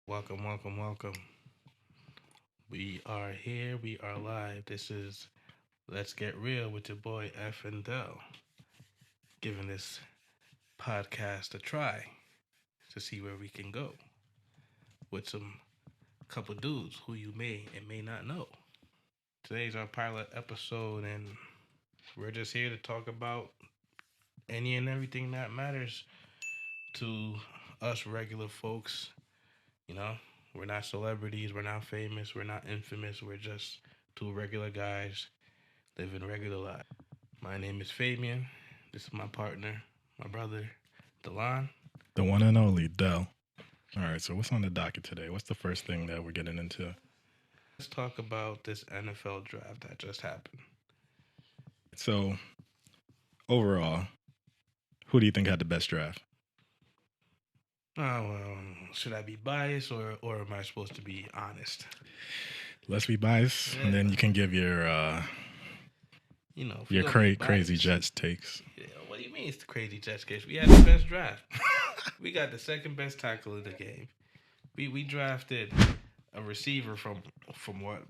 Welcome, welcome, welcome. We are here. We are live. This is Let's Get Real with your boy F and Dell, giving this podcast a try to see where we can go with some couple dudes who you may and may not know. Today's our pilot episode, and we're just here to talk about any and everything that matters to us regular folks. You know, we're not celebrities, we're not famous, we're not infamous, we're just two regular guys living regular lives. My name is Fabian. This is my partner, my brother, Delon. The one and only Dell. All right, so what's on the docket today? What's the first thing that we're getting into? Let's talk about this NFL draft that just happened. So, overall, who do you think had the best draft? Oh, well, should I be biased or am I supposed to be honest? Let's be biased, and then you can give your if your you're gonna be crazy biased, Jets takes. yeah, what do you mean it's the crazy Jets case? We had the best draft. We got the second best tackle in the game. We drafted a receiver from what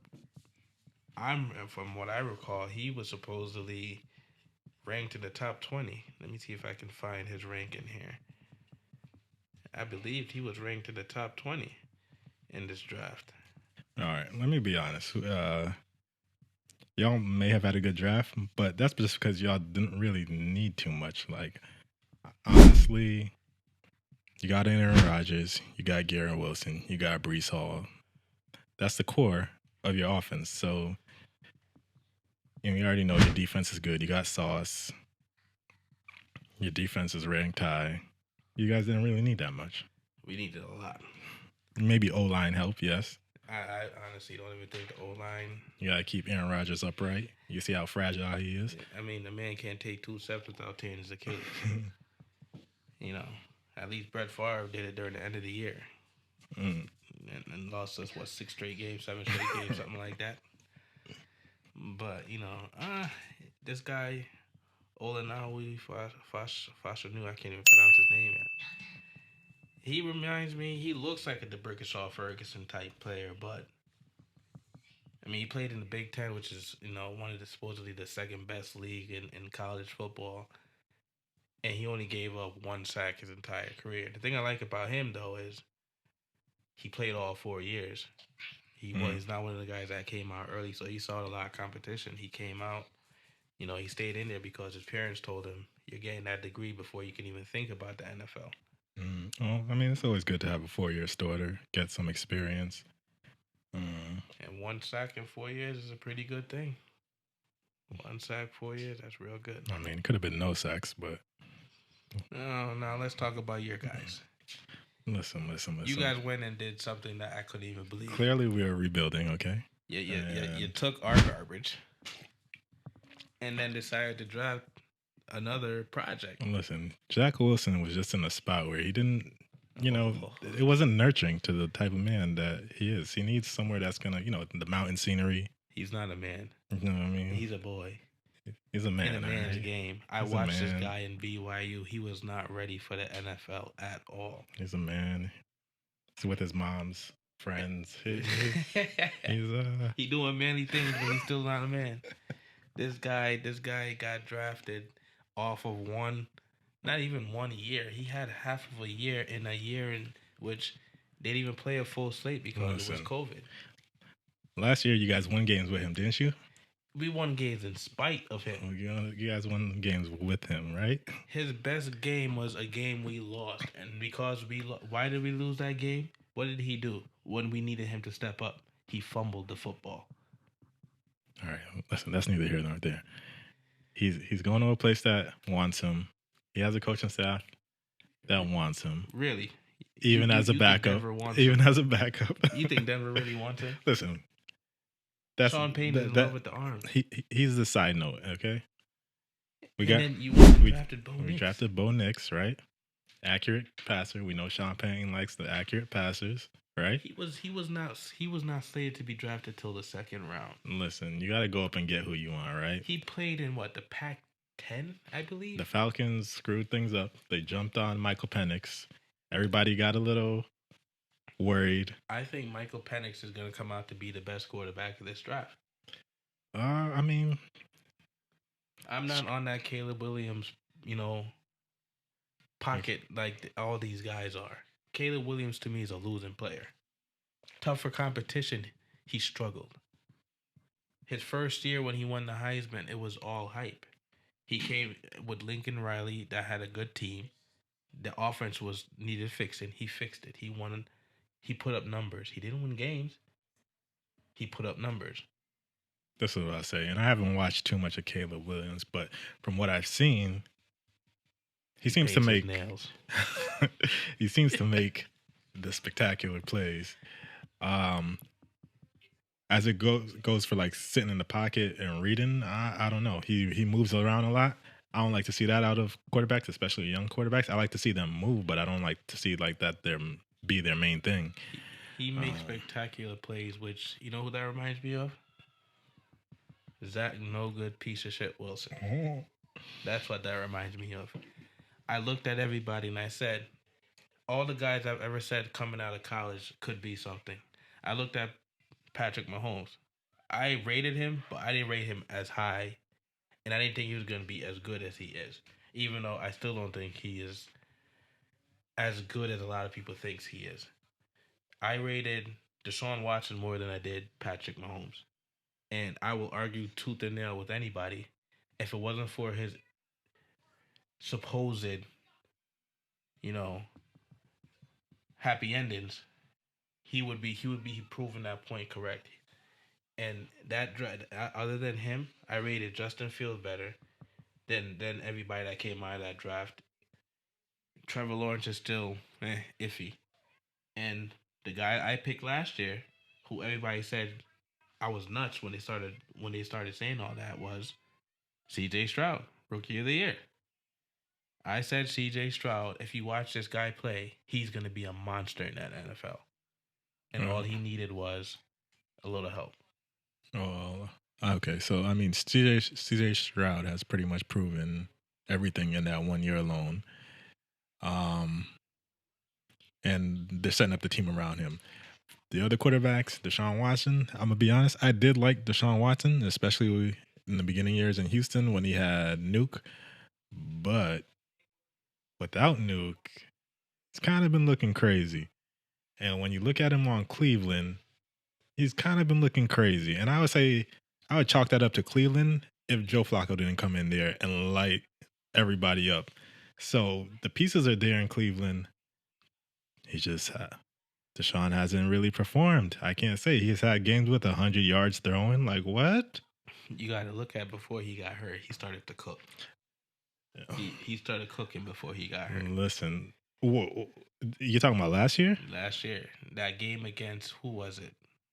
I recall, he was supposedly ranked in the top 20. Let me see if I can find his rank in here. I believed he was ranked in the top 20 in this draft. All right, let me be honest. Y'all may have had a good draft, but that's just because y'all didn't really need too much. Like, honestly, you got Aaron Rodgers, you got Garrett Wilson, you got Brees Hall. That's the core of your offense. So, you already know your defense is good. You got Sauce. Your defense is ranked high. You guys didn't really need that much. We needed a lot. Maybe O-line help, yes. I honestly don't even think the O line. You got to keep Aaron Rodgers upright. You see how fragile he is. I mean, the man can't take 2 steps without tearing his Achilles. At least Brett Favre did it during the end of the year. And lost us, 6 straight games, 7 straight games, something like that. But, this guy, Olanawi Fashanu, I can't even pronounce his name yet. He reminds me, he looks like a DeBrickashaw Ferguson type player, but I mean, he played in the Big Ten, which is, one of the supposedly the second best league in college football. And he only gave up 1 sack his entire career. The thing I like about him, though, is he played all 4 years. He's not one of the guys that came out early, so he saw a lot of competition. He came out, he stayed in there because his parents told him, you're getting that degree before you can even think about the NFL. Well, I mean, it's always good to have a 4-year starter, get some experience. And 1 sack in 4 years is a pretty good thing. 1 sack, 4 years, that's real good. I mean, it could have been no sacks, but... Now let's talk about your guys. Listen. You guys went and did something that I couldn't even believe. Clearly, we are rebuilding, okay? Yeah. You took our garbage and then decided to draft another project. Listen, Jack Wilson was just in a spot where he didn't, it wasn't nurturing to the type of man that he is. He needs somewhere that's going to, the mountain scenery. He's not a man. You know what I mean? He's a boy. He's a man. In a man's game. I He's watched this guy in BYU. He was not ready for the NFL at all. He's a man. He's with his mom's friends. He's he doing manly things, but he's still not a man. This guy got drafted off of not even 1 year. He had half of a year in which they didn't even play a full slate because it was COVID. Last year, you guys won games with him, didn't you? We won games in spite of him. You guys won games with him, right? His best game was a game we lost. And because why did we lose that game? What did he do when we needed him to step up? He fumbled the football. All right, listen, that's neither here nor there. He's going to a place that wants him. He has a coaching staff that wants him. Really? Even as a backup. Even as a backup. You think Denver really wants him? Listen. Sean Payton is in love with the arms. He's the side note, okay? We drafted Bo Nix, right? Accurate passer. We know Sean Payton likes the accurate passers, right? He was not slated to be drafted till the second round. Listen, you got to go up and get who you want, right? He played in the Pac-10, I believe. The Falcons screwed things up. They jumped on Michael Penix. Everybody got a little worried. I think Michael Penix is going to come out to be the best quarterback of this draft. I mean, I'm not on that Caleb Williams, pocket like all these guys are. Caleb Williams to me is a losing player. Tough for competition, he struggled. His first year when he won the Heisman, it was all hype. He came with Lincoln Riley that had a good team. The offense was needed fixing. He fixed it. He won. He put up numbers. He didn't win games. He put up numbers. This is what I say. And I haven't watched too much of Caleb Williams, but from what I've seen, he seems to make nails. he seems to make the spectacular plays. As it goes for like sitting in the pocket and reading, I don't know. He moves around a lot. I don't like to see that out of quarterbacks, especially young quarterbacks. I like to see them move, but I don't like to see like that be their main thing. He makes spectacular plays, which you know who that reminds me of? Zach No Good Piece of Shit Wilson. That's what that reminds me of. I looked at everybody and I said, all the guys I've ever said coming out of college could be something. I looked at Patrick Mahomes. I rated him, but I didn't rate him as high, and I didn't think he was going to be as good as he is. Even though I still don't think he is as good as a lot of people thinks he is. I rated Deshaun Watson more than I did Patrick Mahomes. And I will argue tooth and nail with anybody. If it wasn't for his supposed, happy endings, he would be proving that point correct. And that other than him, I rated Justin Fields better than everybody that came out of that draft. Trevor Lawrence is still iffy. And the guy I picked last year, who everybody said I was nuts when they started saying all that, was CJ Stroud, Rookie of the Year. I said CJ Stroud, if you watch this guy play, he's going to be a monster in that NFL. And all he needed was a little help. Oh, okay. So, I mean, CJ Stroud has pretty much proven everything in that 1 year alone. And they're setting up the team around him. The other quarterbacks, Deshaun Watson, I'm going to be honest, I did like Deshaun Watson, especially in the beginning years in Houston when he had Nuke. But without Nuke, it's kind of been looking crazy. And when you look at him on Cleveland, he's kind of been looking crazy. And I would chalk that up to Cleveland if Joe Flacco didn't come in there and light everybody up. So the pieces are there in Cleveland. He just Deshaun hasn't really performed. I can't say he's had games with 100 yards throwing. Like what? You got to look at before he got hurt. He started to cook. He started cooking before he got hurt. Listen, you're talking about last year? Last year, that game against who was it?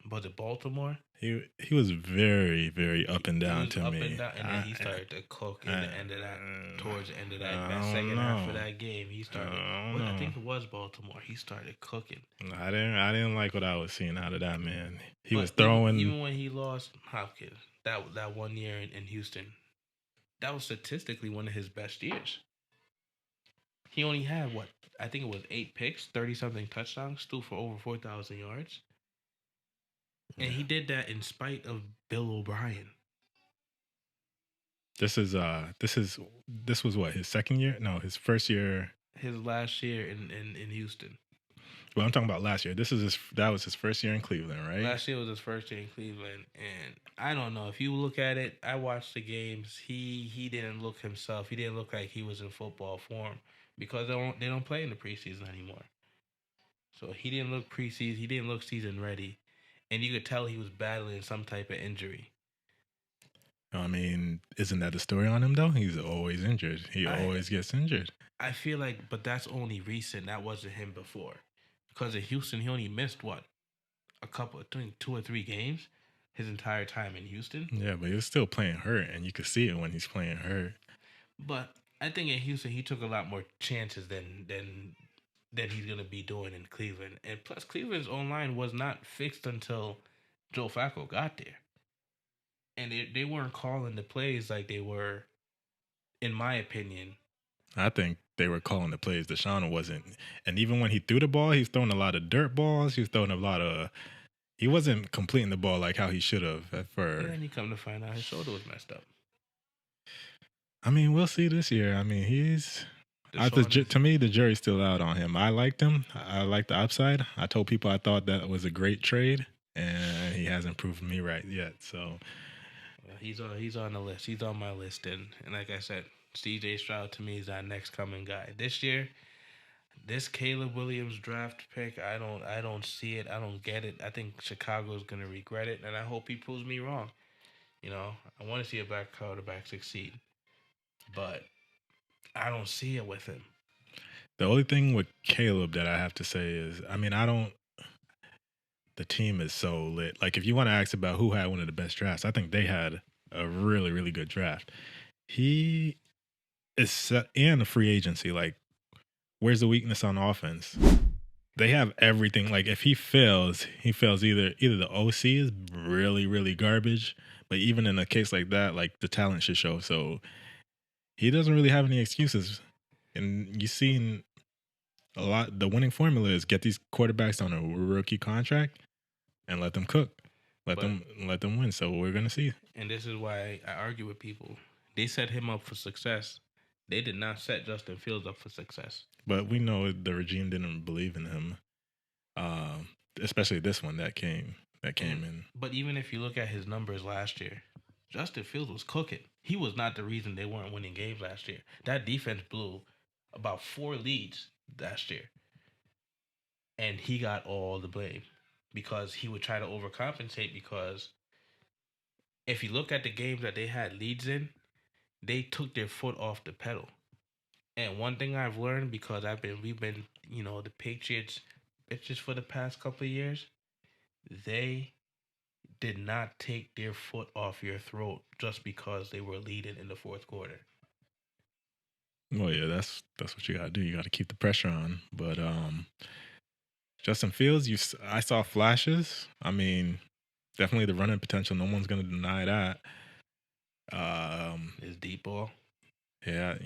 Was it Baltimore? He was very, very up and down to up me. And then he started to cook in the end of that. Towards the end of that second half of that game, he started. I think it was Baltimore. He started cooking. I didn't like what I was seeing out of that man. He was throwing. Even when he lost Hopkins, that 1 year in Houston, that was statistically one of his best years. He only had I think it was 8 picks, 30-something touchdowns, threw for over 4,000 yards. And he did that in spite of Bill O'Brien. This was what, his second year? No, his first year. His last year in Houston. Well, I'm talking about last year. That was his first year in Cleveland, right? Last year was his first year in Cleveland, and I don't know if you look at it. I watched the games. He didn't look himself. He didn't look like he was in football form because they don't play in the preseason anymore. So he didn't look preseason. He didn't look season ready. And you could tell he was battling some type of injury. I mean, isn't that the story on him, though? He's always injured. He always gets injured. I feel like, but that's only recent. That wasn't him before. Because in Houston, he only missed, a couple, 2 or 3 games his entire time in Houston. Yeah, but he was still playing hurt, and you could see it when he's playing hurt. But I think in Houston, he took a lot more chances than he's going to be doing in Cleveland. And plus, Cleveland's O-line was not fixed until Joe Flacco got there. And they weren't calling the plays like they were, in my opinion. I think they were calling the plays. Deshaun wasn't, and even when he threw the ball, he was throwing a lot of dirt balls. He was throwing a lot of. He wasn't completing the ball like how he should have at first. And then you come to find out his shoulder was messed up. I mean, we'll see this year. I mean, to me, the jury's still out on him. I liked him. I liked the upside. I told people I thought that was a great trade, and he hasn't proven me right yet. So he's on the list. He's on my list, and like I said, C.J. Stroud to me is our next coming guy. This year, this Caleb Williams draft pick, I don't see it. I don't get it. I think Chicago's gonna regret it, and I hope he proves me wrong. You know, I want to see a back quarterback succeed, but I don't see it with him. The only thing with Caleb that I have to say is, I mean, the team is so lit. Like, if you want to ask about who had one of the best drafts, I think they had a really, really good draft. He is set in a free agency. Like, where's the weakness on offense? They have everything. Like, if he fails either the OC is really, really garbage, but even in a case like that, like, the talent should show. So he doesn't really have any excuses. And you've seen a lot. The winning formula is get these quarterbacks on a rookie contract and let them cook. Let them win. So we're gonna see. And this is why I argue with people. They set him up for success. They did not set Justin Fields up for success. But we know the regime didn't believe in him. Especially this one that came in. But even if you look at his numbers last year, Justin Fields was cooking. He was not the reason they weren't winning games last year. That defense blew about 4 leads last year. And he got all the blame because he would try to overcompensate, because if you look at the games that they had leads in, they took their foot off the pedal. And one thing I've learned, because we've been, the Patriots bitches for the past couple of years, they did not take their foot off your throat just because they were leading in the fourth quarter. Well, yeah, that's what you gotta do. You gotta keep the pressure on. But Justin Fields, I saw flashes. I mean, definitely the running potential. No one's gonna deny that. His deep ball. Yeah,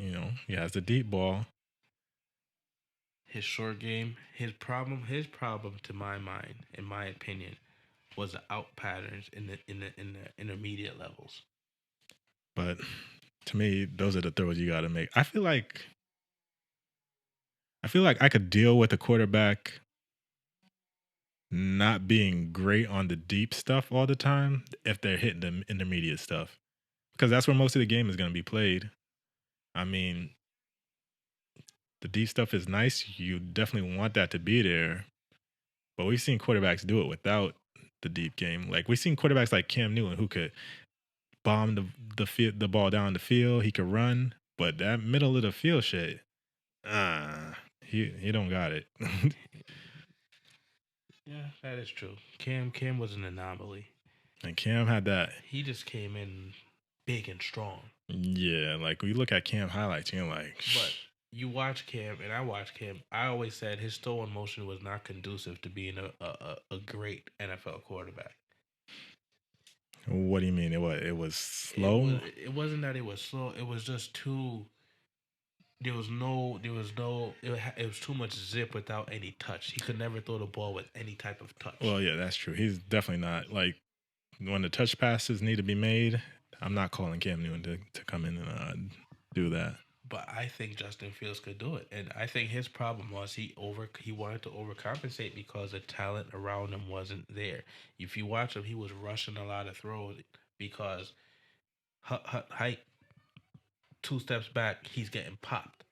he has the deep ball. His short game, his problem to my mind, in my opinion, was the out patterns in the intermediate levels. But to me, those are the throws you got to make. I feel like I could deal with a quarterback not being great on the deep stuff all the time if they're hitting the intermediate stuff, because that's where most of the game is going to be played. I mean, the deep stuff is nice. You definitely want that to be there. But we've seen quarterbacks do it without the deep game. Like, we've seen quarterbacks like Cam Newton who could bomb the ball down the field. He could run. But that middle of the field shit, he don't got it. Yeah, that is true. Cam was an anomaly. And Cam had that. He just came in big and strong. Yeah, like, we look at Cam highlights, you're like... But you watch Cam, and I watch Cam, I always said his stolen motion was not conducive to being a great NFL quarterback. What do you mean? It was slow? It wasn't that it was slow. It was just too... It was too much zip without any touch. He could never throw the ball with any type of touch. Well, yeah, that's true. He's definitely not, like, when the touch passes need to be made, I'm not calling Cam Newton to come in and do that. But I think Justin Fields could do it. And I think his problem was he wanted to overcompensate because the talent around him wasn't there. If you watch him, he was rushing a lot of throws because height, 2 steps back, he's getting popped.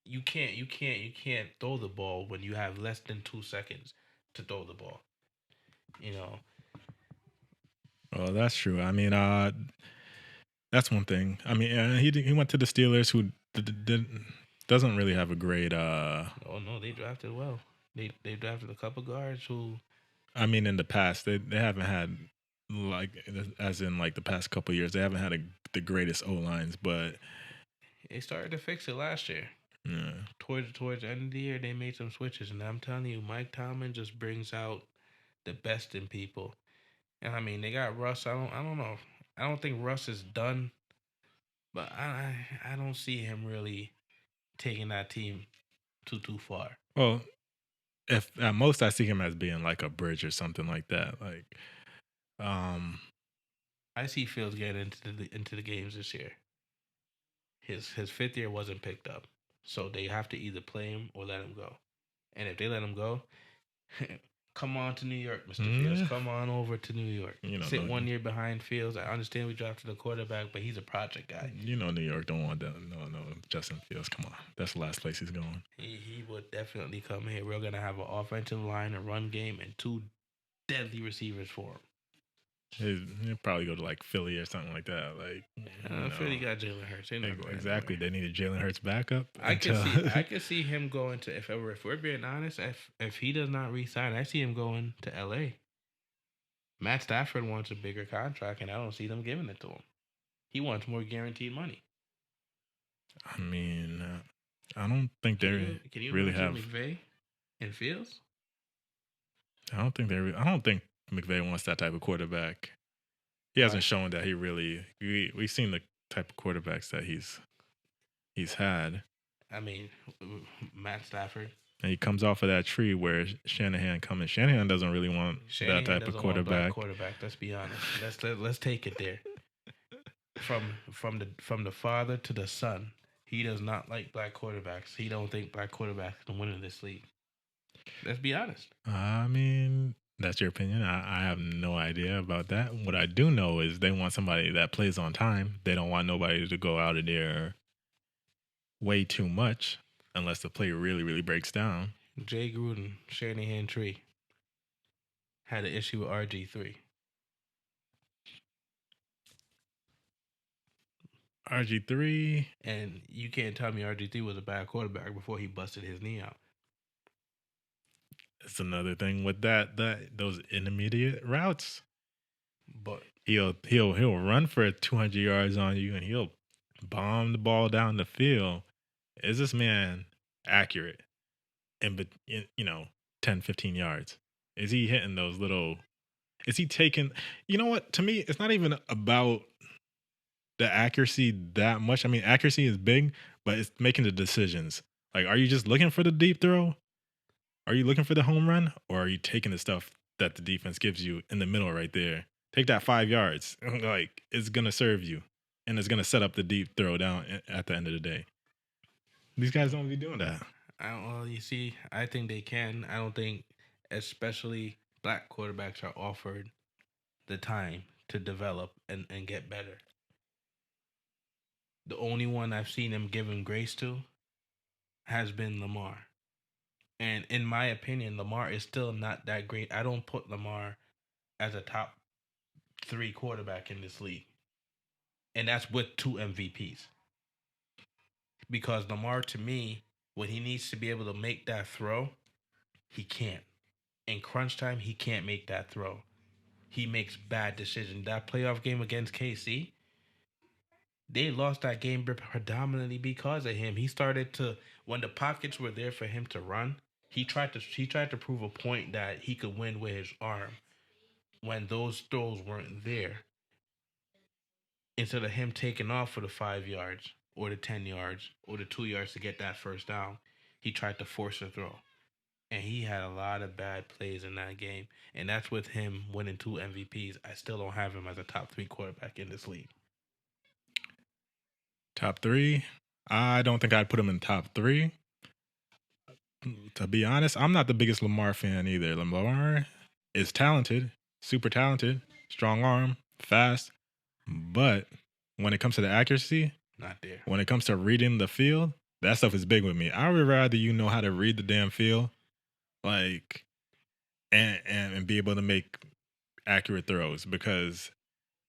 You can't throw the ball when you have less than 2 seconds to throw the ball. Well, that's true. I mean, that's one thing. I mean, he went to the Steelers, who doesn't really have a great. Oh no, they drafted well. They drafted a couple guards who. I mean, in the past, they haven't had, like, as in like the past couple of years, they haven't had the greatest O lines, but they started to fix it last year. Yeah. Towards the end of the year, they made some switches, and I'm telling you, Mike Tomlin just brings out the best in people. And I mean, they got Russ. I don't know. I don't think Russ is done, but I don't see him really taking that team too far. Well, if at most I see him as being like a bridge or something like that. Like, I see Fields getting into the games this year. His fifth year wasn't picked up, so they have to either play him or let him go. And if they let him go, come on to New York, Mr. Fields. Come on over to New York. Sit 1 year behind Fields. I understand we drafted a quarterback, but he's a project guy. You know New York don't want that. No, Justin Fields. Come on. That's the last place he's going. He would definitely come here. We're going to have an offensive line, a run game, and 2 deadly receivers for him. He'll probably go to like Philly or something like that. Like Philly got Jalen Hurts. Exactly. They needed Jalen Hurts backup. I can see him going to if we're being honest, if he does not re-sign, I see him going to LA. Matt Stafford wants a bigger contract, and I don't see them giving it to him. He wants more guaranteed money. I mean, I don't think they really have McVay and Fields. I don't think McVay wants that type of quarterback. He hasn't shown that he really. We've seen the type of quarterbacks that he's had. I mean, Matt Stafford. And he comes off of that tree where Shanahan comes in. Shanahan doesn't really want that type of quarterback. Let's be honest. Let's take it there. From the father to the son, he does not like black quarterbacks. He don't think black quarterbacks can win in this league. Let's be honest. I mean, that's your opinion. I have no idea about that. What I do know is they want somebody that plays on time. They don't want nobody to go out of there way too much unless the play really, really breaks down. Jay Gruden, Shanahan tree, had an issue with RG3. RG3. And you can't tell me RG3 was a bad quarterback before he busted his knee out. It's another thing with that those intermediate routes. But he'll run for 200 yards on you and he'll bomb the ball down the field. Is this man accurate in 10, 15 yards? Is he hitting those little? Is he taking? You know what? To me, it's not even about the accuracy that much. I mean, accuracy is big, but it's making the decisions. Like, are you just looking for the deep throw? Are you looking for the home run? Or are you taking the stuff that the defense gives you in the middle right there? Take that 5 yards. Like, it's going to serve you. And it's going to set up the deep throw down at the end of the day. These guys don't be doing that. Well, you see, I think they can. I don't think, especially black quarterbacks, are offered the time to develop and get better. The only one I've seen them giving grace to has been Lamar. And in my opinion, Lamar is still not that great. I don't put Lamar as a top 3 quarterback in this league. And that's with 2 MVPs. Because Lamar, to me, when he needs to be able to make that throw, he can't. In crunch time, he can't make that throw. He makes bad decisions. That playoff game against KC, they lost that game predominantly because of him. He started to, when the pockets were there for him to run, he tried to prove a point that he could win with his arm. When those throws weren't there, instead of him taking off for the 5 yards or the 10 yards or the 2 yards to get that first down, he tried to force a throw. And he had a lot of bad plays in that game. And that's with him winning 2 MVPs. I still don't have him as a top 3 quarterback in this league. Top 3? I don't think I'd put him in top 3. To be honest, I'm not the biggest Lamar fan either. Lamar is talented, super talented, strong arm, fast. But when it comes to the accuracy, not there. When it comes to reading the field, that stuff is big with me. I would rather you know how to read the damn field, like, and be able to make accurate throws. Because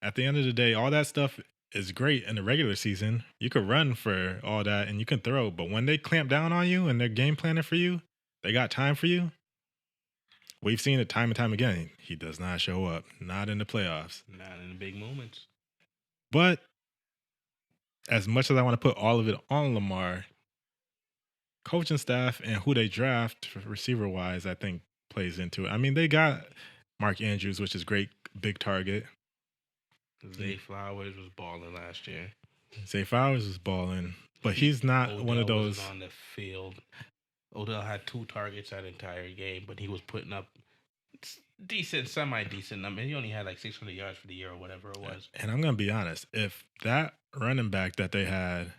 at the end of the day, all that stuff is great in the regular season. You could run for all that and you can throw, but when they clamp down on you and they're game planning for you, they got time for you. We've seen it time and time again. He does not show up, not in the playoffs, not in the big moments. But as much as I want to put all of it on Lamar, coaching staff and who they draft receiver wise, I think plays into it. I mean, they got Mark Andrews, which is great, big target. Zay Flowers was balling last year. Zay Flowers was balling. But he's not Odell one of those. wasn't on the field. Odell had 2 targets that entire game, but he was putting up decent, semi-decent. I mean, he only had like 600 yards for the year or whatever it was. And I'm gonna be honest, if that running back that they had,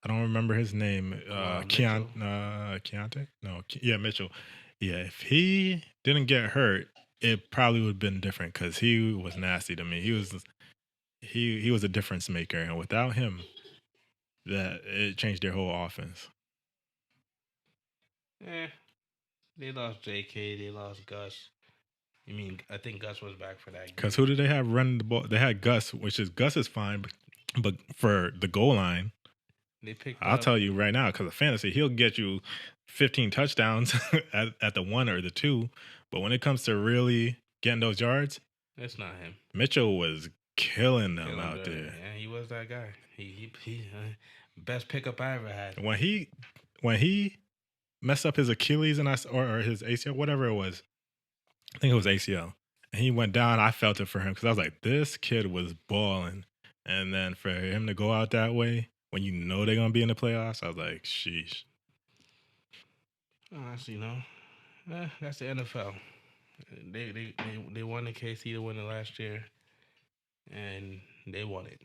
I don't remember his name, Keontae? No, Mitchell. Yeah, if he didn't get hurt, it probably would have been different because he was nasty to me. He was a difference maker, and without him, that it changed their whole offense. They lost J.K., they lost Gus. I think Gus was back for that game. Because who did they have running the ball? They had Gus, Gus is fine, but for the goal line, I'll tell you right now, because of fantasy, he'll get you 15 touchdowns at the 1 or the 2. But when it comes to really getting those yards, that's not him. Mitchell was killing them out there. Yeah, he was that guy. He best pickup I ever had. When he messed up his Achilles or his ACL, whatever it was, I think it was ACL, and he went down, I felt it for him because I was like, this kid was balling. And then for him to go out that way, when you know they're going to be in the playoffs, I was like, sheesh. That's the NFL. They won the KC to win it last year, and they won it.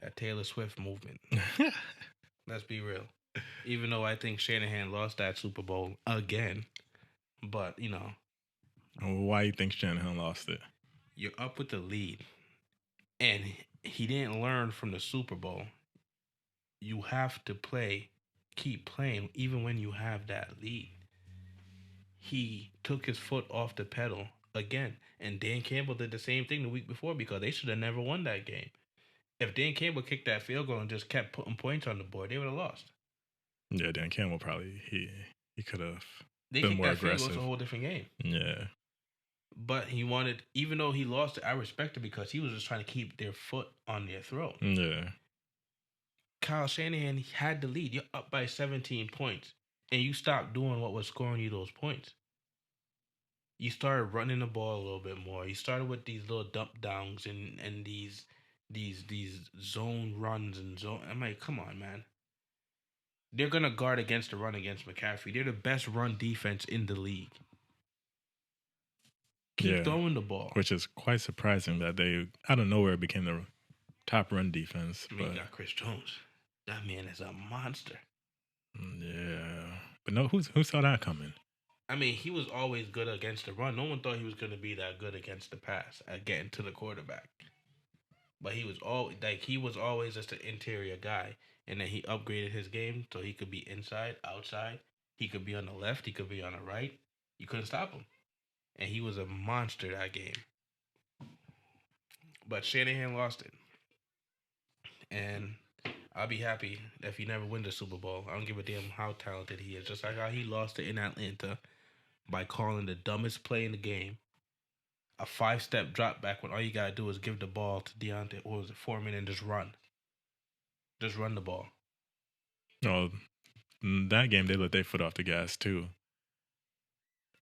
That Taylor Swift movement. Let's be real. Even though I think Shanahan lost that Super Bowl again, but, Why do you think Shanahan lost it? You're up with the lead, and he didn't learn from the Super Bowl. You have to keep playing, even when you have that lead. He took his foot off the pedal again, and Dan Campbell did the same thing the week before because they should have never won that game. If Dan Campbell kicked that field goal and just kept putting points on the board, they would have lost. Yeah, Dan Campbell probably he could have been more aggressive. Field goal, it's a whole different game. Yeah. But he wanted, even though he lost it, I respect it because he was just trying to keep their foot on their throat. Yeah. Kyle Shanahan had the lead. You're up by 17 points, and you stopped doing what was scoring you those points. You started running the ball a little bit more. You started with these little dump downs and these zone runs and zone. I'm like, come on, man. They're gonna guard against the run against McCaffrey. They're the best run defense in the league. Keep throwing the ball. Which is quite surprising that they, out of nowhere, became the top run defense. You got Chris Jones. That man is a monster. Yeah. But no, who saw that coming? He was always good against the run. No one thought he was going to be that good against the pass at getting to the quarterback. But he was always just an interior guy. And then he upgraded his game so he could be inside, outside. He could be on the left. He could be on the right. You couldn't stop him. And he was a monster that game. But Shanahan lost it. And I'll be happy if he never wins the Super Bowl. I don't give a damn how talented he is. Just like how he lost it in Atlanta by calling the dumbest play in the game. A 5-step drop back when all you got to do is give the ball to Deontay, or was it Foreman, and just run. Just run the ball. No, that game they let their foot off the gas too.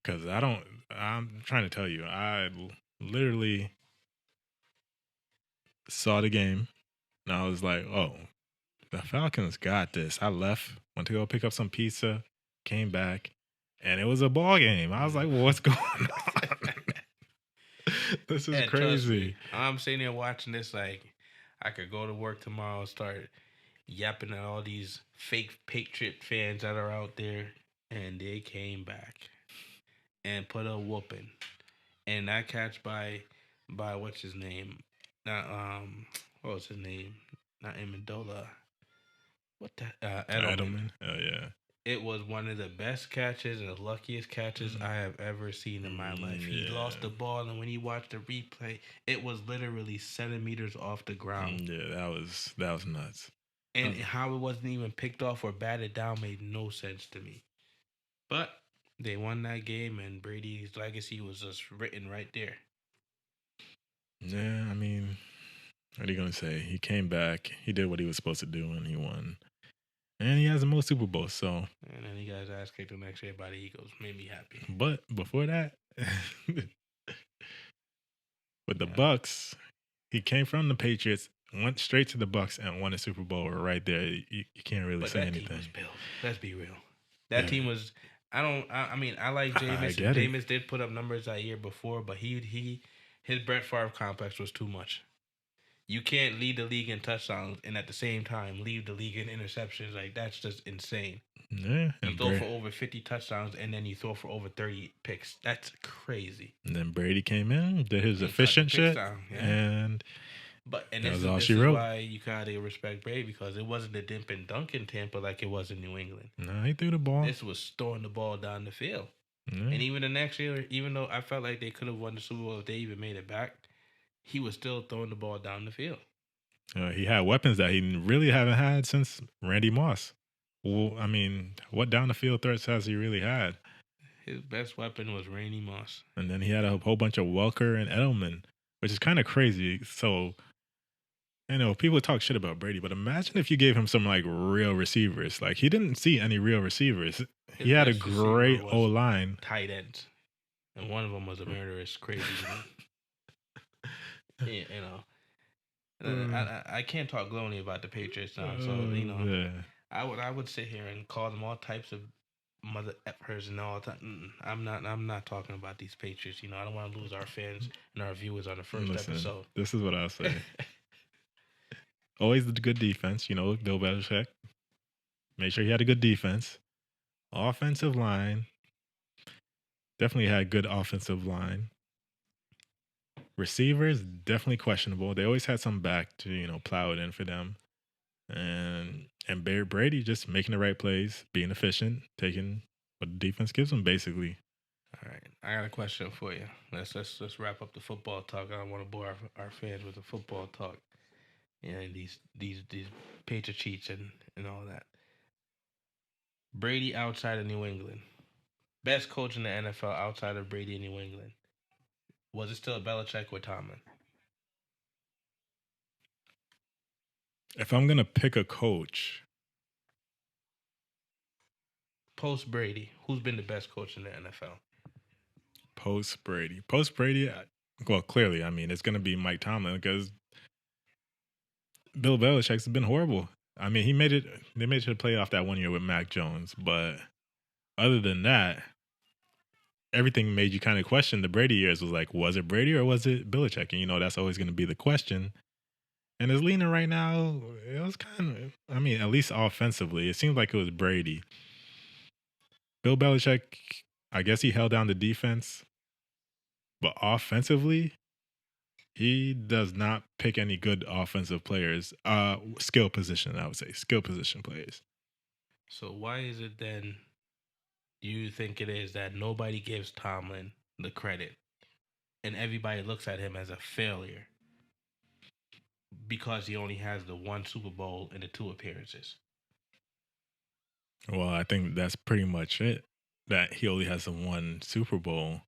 Because I'm trying to tell you, I literally saw the game and I was like, oh, the Falcons got this. I went to go pick up some pizza, came back, and it was a ball game. I was like, well, what's going on? This is crazy. I'm sitting there watching this like I could go to work tomorrow and start yapping at all these fake Patriot fans that are out there, and they came back and put a whooping. And that catch by what's his name? Not what was his name? Not Amendola. What the Edelman. Oh yeah. It was one of the best catches and the luckiest catches I have ever seen in my life. He lost the ball, and when he watched the replay, it was literally centimeters off the ground. Yeah, that was nuts. And how it wasn't even picked off or batted down made no sense to me. But they won that game, and Brady's legacy was just written right there. Yeah, what are you going to say? He came back, he did what he was supposed to do, and he won. And he has the most Super Bowls, so. And then he got his ass kicked the next year by the Eagles. Made me happy. But before that, with the Bucks, he came from the Patriots, went straight to the Bucks and won a Super Bowl right there. You can't really But say that anything. team was built. Let's be real. That Yeah. team was. I mean, I like Jameis. I get it. Jameis did put up numbers that year before, but his Brett Favre complex was too much. You can't lead the league in touchdowns and at the same time lead the league in interceptions. Like, that's just insane. Yeah, You throw for over 50 touchdowns and then you throw for over 30 picks. That's crazy. And then Brady came in, did his He cut efficient the picks shit, down, yeah. and This that was is, all this she is wrote. why you gotta respect Brady, because it wasn't the dip and dunk in Tampa like it was in New England. No, he threw the ball. This was throwing the ball down the field. Yeah. And even the next year, even though I felt like they could have won the Super Bowl if they even made it back, he was still throwing the ball down the field. He had weapons that he really haven't had since Randy Moss. Well, I mean, what down the field threats has he really had? His best weapon was Randy Moss. And then he had a whole bunch of Welker and Edelman, which is kind of crazy. So, people talk shit about Brady, but imagine if you gave him some like real receivers. Like, he didn't see any real receivers. He had a great O-line. Tight ends. And one of them was a murderous, crazy. I can't talk glowingly about the Patriots now. So, Yeah. I would sit here and call them all types of mother effers and all that. I'm not talking about these Patriots. I don't want to lose our fans and our viewers on the first episode. This is what I'll say. Always the good defense, Bill Belichick. Make sure he had a good defense. Offensive line. Definitely had good offensive line. Receivers, definitely questionable. They always had some back to, plow it in for them. And Brady just making the right plays, being efficient, taking what the defense gives him, basically. All right, I got a question for you. Let's wrap up the football talk. I don't want to bore our fans with the football talk. These Patriot cheats and all that. Brady outside of New England, best coach in the NFL outside of Brady in New England. Was it still Belichick or Tomlin? If I'm going to pick a coach. Post Brady, who's been the best coach in the NFL? Post Brady, well, clearly, it's going to be Mike Tomlin, because Bill Belichick's been horrible. They made it to the playoff that 1 year with Mac Jones. But other than that, everything made you kind of question the Brady years. Was like, was it Brady or was it Belichick? And that's always going to be the question. And it's leaning right now. It was kind of, at least offensively, it seemed like it was Brady. Bill Belichick, I guess he held down the defense. But offensively, he does not pick any good offensive players. Skill position, I would say. Skill position players. So why is it then, do you think it is that nobody gives Tomlin the credit and everybody looks at him as a failure because he only has the one Super Bowl and the 2 appearances? Well, I think that's pretty much it. That he only has the 1 Super Bowl.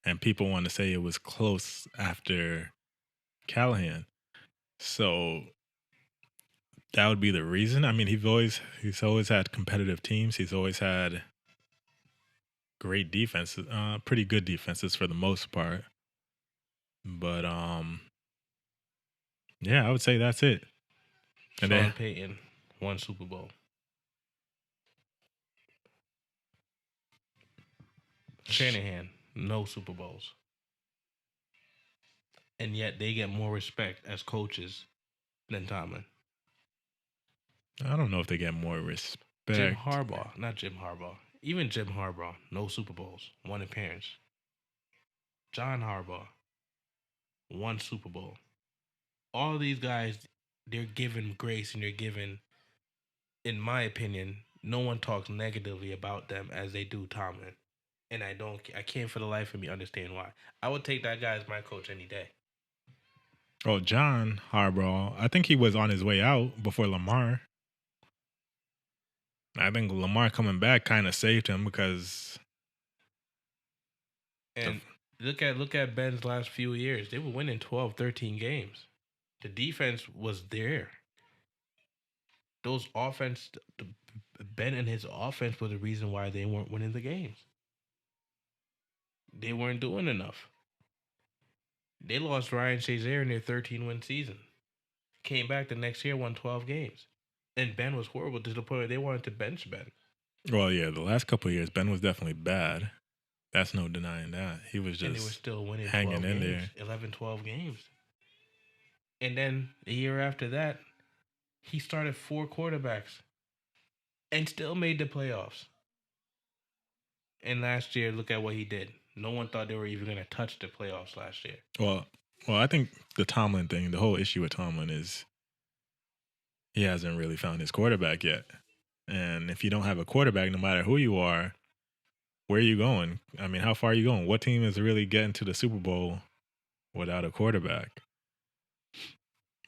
And people want to say it was close after Callahan. So that would be the reason. He's always had competitive teams. He's always had great defenses, pretty good defenses for the most part. But yeah, I would say that's it. And Sean Payton, 1 Super Bowl. Shanahan, no Super Bowls. And yet they get more respect as coaches than Tomlin. I don't know if they get more respect. Jim Harbaugh, not Jim Harbaugh. Even Jim Harbaugh, no Super Bowls, 1 appearance. John Harbaugh, 1 Super Bowl. All these guys, they're given grace and they're given, in my opinion, no one talks negatively about them as they do Tomlin. And I can't for the life of me understand why. I would take that guy as my coach any day. Oh, John Harbaugh, I think he was on his way out before Lamar. I think Lamar coming back kind of saved him because. And look at Ben's last few years. They were winning 12, 13 games. The defense was there. Ben and his offense were the reason why they weren't winning the games. They weren't doing enough. They lost Ryan Shazier in their 13-win season. Came back the next year, won 12 games. And Ben was horrible to the point where they wanted to bench Ben. Well, yeah, the last couple of years, Ben was definitely bad. That's no denying that. He was And they were just still winning hanging 12 in games, there. 11, 12 games. And then a year after that, he started 4 quarterbacks and still made the playoffs. And last year, look at what he did. No one thought they were even going to touch the playoffs last year. Well, I think the Tomlin thing, the whole issue with Tomlin is he hasn't really found his quarterback yet. And if you don't have a quarterback, no matter who you are, where are you going? I mean, how far are you going? What team is really getting to the Super Bowl without a quarterback?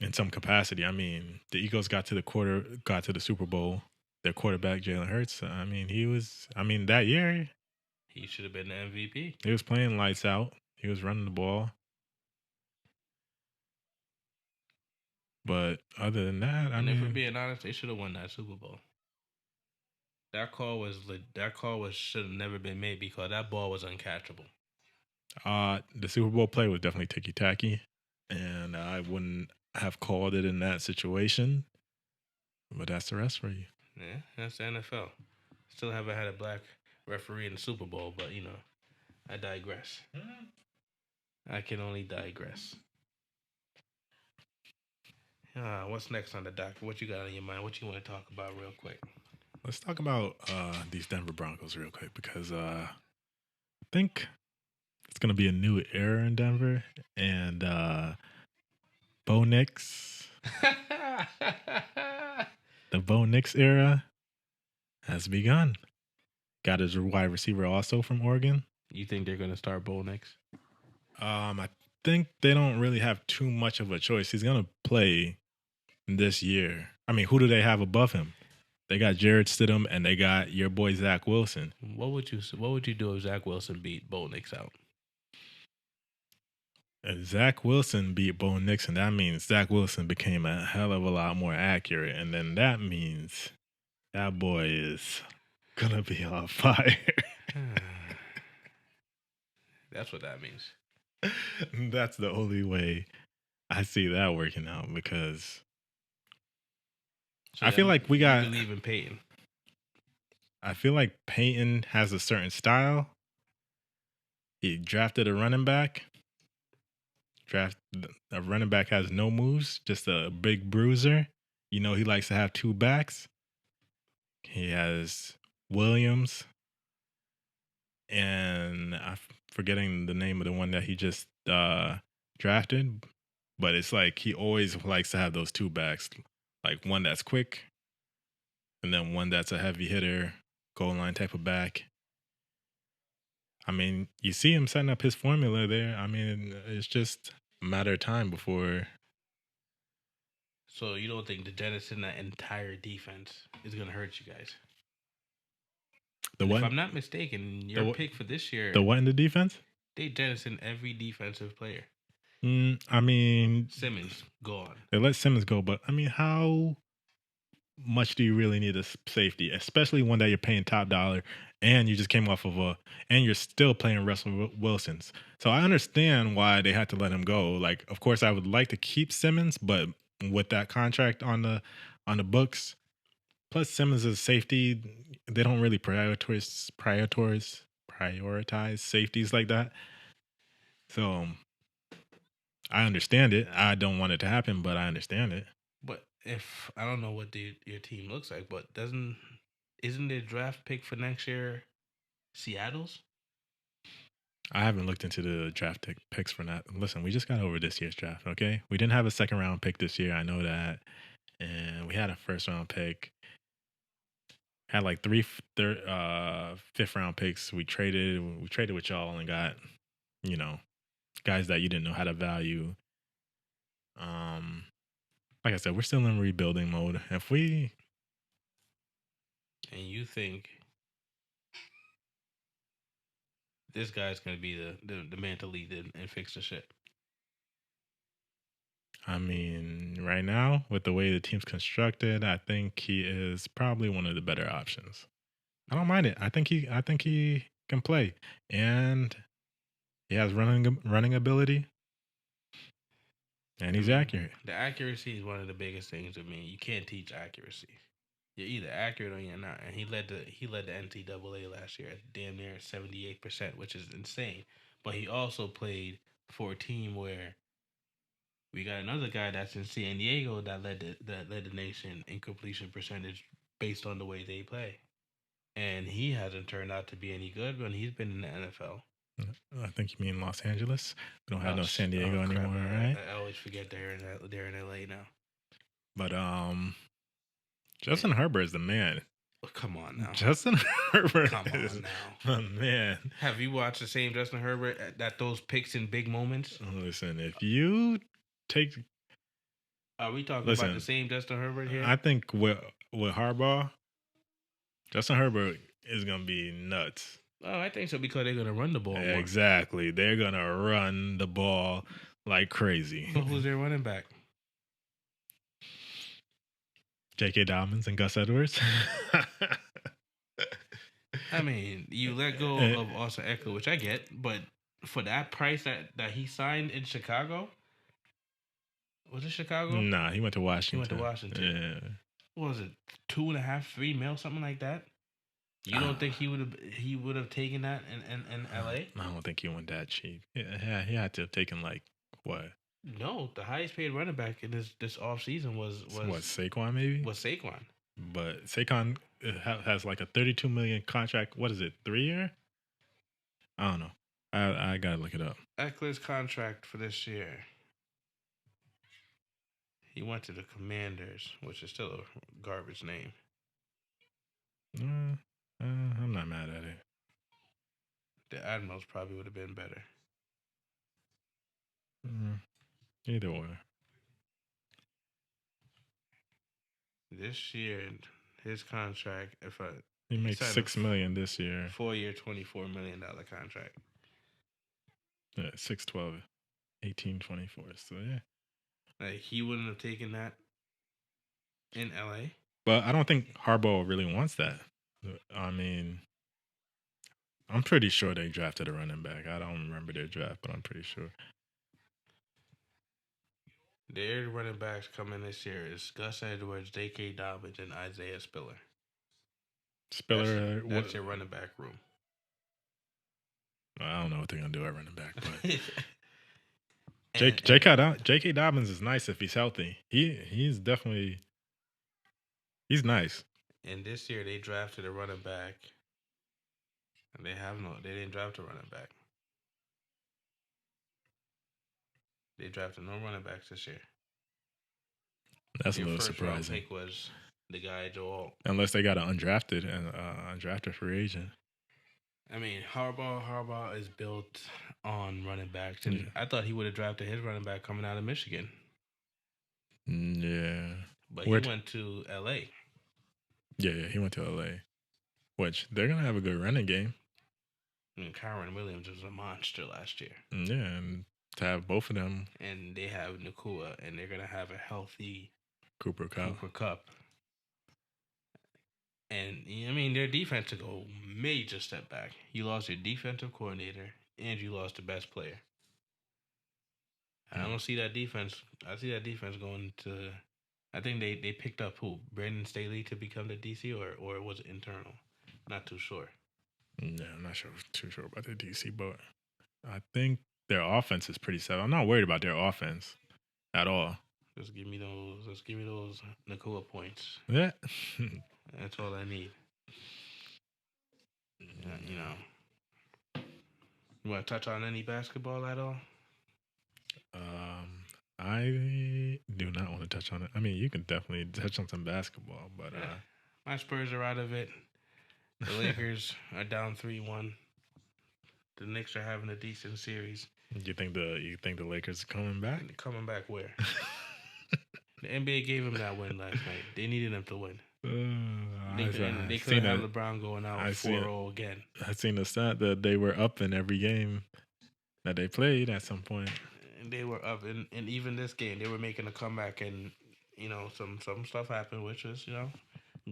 In some capacity. I mean, the Eagles got to the Super Bowl. Their quarterback, Jalen Hurts, I mean, that year, he should have been the MVP. He was playing lights out. He was running the ball. But other than that, and if we're being honest, they should have won that Super Bowl. That call should have never been made because that ball was uncatchable. The Super Bowl play was definitely ticky tacky, and I wouldn't have called it in that situation. But that's the rest for you. Yeah, that's the NFL. Still haven't had a black referee in the Super Bowl, but I digress. I can only digress. What's next on the docket? What you got on your mind? What you want to talk about real quick? Let's talk about these Denver Broncos real quick because I think it's going to be a new era in Denver. And Bo Nix, the Bo Nix era has begun. Got his wide receiver also from Oregon. You think they're going to start Bo Nix? I think they don't really have too much of a choice. He's going to play this year. I mean, who do they have above him? They got Jared Stidham and they got your boy Zach Wilson. What would you do if Zach Wilson beat Bo Nix out? If Zach Wilson beat Bo Nix, and that means Zach Wilson became a hell of a lot more accurate, and then that means that boy is gonna be on fire. That's what that means. That's the only way I see that working out because I feel like we got. Believe in Peyton. I feel like Peyton has a certain style. He drafted a running back. A running back has no moves, just a big bruiser. He likes to have two backs. He has Williams, and I'm forgetting the name of the one that he just drafted. But it's like he always likes to have those two backs, like one that's quick, and then one that's a heavy hitter, goal line type of back. I mean, you see him setting up his formula there. I mean, it's just a matter of time before. So you don't think the jettison that entire defense is going to hurt you guys? If I'm not mistaken, your pick for this year. The what in the defense? They jettison every defensive player. I mean, Simmons gone. They let Simmons go, but I mean, how much do you really need a safety, especially one that you're paying top dollar, and you just came off of and you're still playing Russell Wilson's. So I understand why they had to let him go. Like, of course, I would like to keep Simmons, but with that contract on the books, plus Simmons is safety, they don't really prioritize safeties like that. So I understand it. I don't want it to happen, but I understand it. But if I don't know what your team looks like, but isn't their draft pick for next year Seattle's? I haven't looked into the draft picks for that. Listen, we just got over this year's draft, okay? We didn't have a second round pick this year. I know that. And we had a first round pick. Had like fifth round picks. We traded with y'all and got, guys that you didn't know how to value. Like I said, we're still in rebuilding mode. And you think this guy's going to be the man to lead and fix the shit? I mean, right now, with the way the team's constructed, I think he is probably one of the better options. I don't mind it. I think he can play, and he has running ability. And he's accurate. The accuracy is one of the biggest things with me. You can't teach accuracy. You're either accurate or you're not. And he led the NCAA last year at damn near 78%, which is insane. But he also played for a team where we got another guy that's in San Diego that led the nation in completion percentage based on the way they play. And he hasn't turned out to be any good when he's been in the NFL. I think you mean Los Angeles. We don't have no San Diego anymore, right? I always forget they're in LA now. But Justin Herbert is the man. Oh, come on now. Justin Herbert Come is on now. the man. Have you watched the same Justin Herbert that those picks in big moments? Listen, if you take, are we talking about the same Justin Herbert here? I think with Harbaugh, Justin Herbert is gonna be nuts. Oh, I think so because they're gonna run the ball. More. Exactly, they're gonna run the ball like crazy. So who's their running back? J.K. Dobbins and Gus Edwards. I mean, you let go of Austin Eckler, which I get, but for that price that he signed in Chicago, was it Chicago? Nah, he went to Washington. Yeah. What was it, 2.5, 3 mil, something like that? You don't think he would have taken that in LA? I don't think he went that cheap. Yeah, he had to have taken like what? No, the highest paid running back in this offseason was what, Saquon maybe? Was Saquon. But Saquon has like a $32 million contract. What is it, 3 year? I don't know. I gotta look it up. Eckler's contract for this year. He went to the Commanders, which is still a garbage name. I'm not mad at it. The Admirals probably would have been better. Either way. This year, his contract, he makes $6 million this year. 4-year, $24 million contract. Yeah, 6-12, 18-24. So yeah, like he wouldn't have taken that in LA. But I don't think Harbaugh really wants that. I mean, I'm pretty sure they drafted a running back. I don't remember their draft, but I'm pretty sure. Their running backs coming this year is Gus Edwards, J.K. Dobbins, and Isaiah Spiller. That's your running back room. I don't know what they're gonna do at running back, but J.K. Dobbins is nice if he's healthy. He's definitely nice. And this year they drafted a running back, and they didn't draft a running back. They drafted no running backs this year. That's a little surprising. Your first round pick was the guy Joe Alt. Unless they got an undrafted free agent. I mean, Harbaugh is built on running backs, and I thought he would have drafted his running back coming out of Michigan. Yeah, but he went to L.A. Yeah, he went to L.A. Which they're gonna have a good running game. I mean, Kyron Williams was a monster last year. Yeah, and to have both of them, and they have Nakua, and they're gonna have a healthy Cooper Kupp. And I mean, their defense took a major step back. You lost your defensive coordinator, and you lost the best player. I don't see that defense. I see that defense going to. I think they picked up who? Brandon Staley to become the DC, or was it internal? Not too sure. Yeah, I'm not too sure about the DC, but I think their offense is pretty set. I'm not worried about their offense at all. Just give me those Nakua points. Yeah. That's all I need. You know. You want to touch on any basketball at all? I do not want to touch on it. I mean, you can definitely touch on some basketball, but my Spurs are out of it. The Lakers are down 3-1. The Knicks are having a decent series. You think the Lakers are coming back? Coming back where? The NBA gave them that win last night. They needed them to win. They couldn't have LeBron going out 4-0 again. I seen the stat that they were up in every game that they played at some point. And they were up, and even this game, they were making a comeback, and some stuff happened, which was